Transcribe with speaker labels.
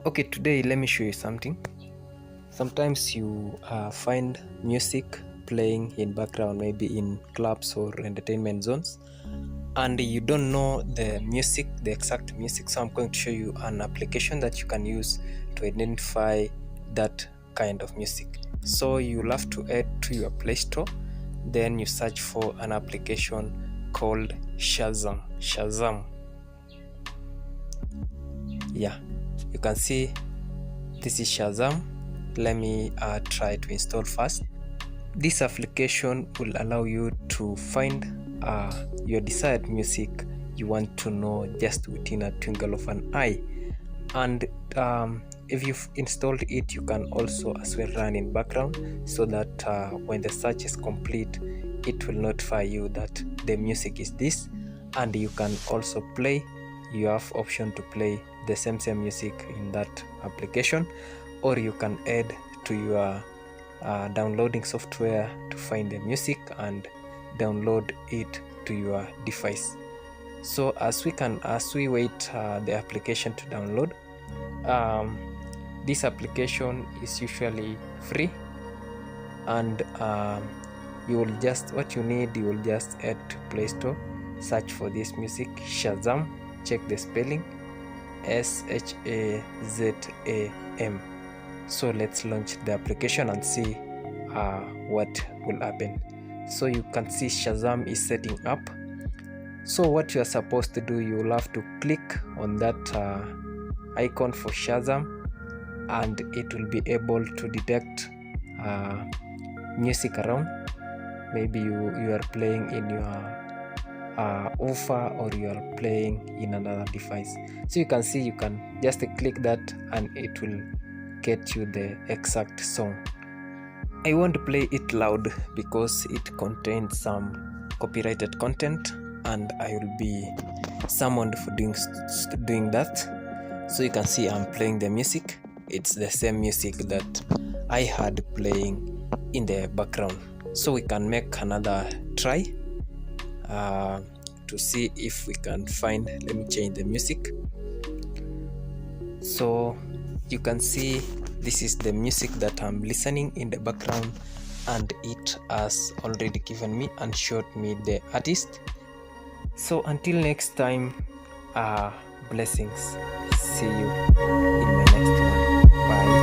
Speaker 1: Okay, today let me show you something. Sometimes you find music playing in background, maybe in clubs or entertainment zones, and you don't know the exact music. So I'm going to show you an application that you can use to identify that kind of music. So you'll have to head to your Play Store, then you search for an application called Shazam. Yeah, you can see this is Shazam. Let me try to install first. This application will allow you to find your desired music you want to know just within a twinkle of an eye. And if you've installed it, you can also as well run in background so that when the search is complete, it will notify you that the music is this, and you can also play. You have option to play the same music in that application, or you can add to your downloading software to find the music and download it to your device. So as we wait the application to download, this application is usually free, and you will just head to Play Store, search for this music Shazam, check the spelling Shazam. So let's launch the application and see what will happen. So you can see Shazam is setting up. So what you are supposed to do, you will have to click on that icon for Shazam, and it will be able to detect music around. Maybe you are playing in your woofer, or you are playing in another device. So you can see, you can just click that and it will get you the exact song. I won't play it loud because it contains some copyrighted content, and I will be summoned for doing that. So you can see I'm playing the music. It's the same music that I had playing in the background. So we can make another try to see if we can find. Let me change the music. So you can see this is the music that I'm listening in the background, and it has already given me and showed me the artist. So until next time, blessings. See you in my next one. Bye.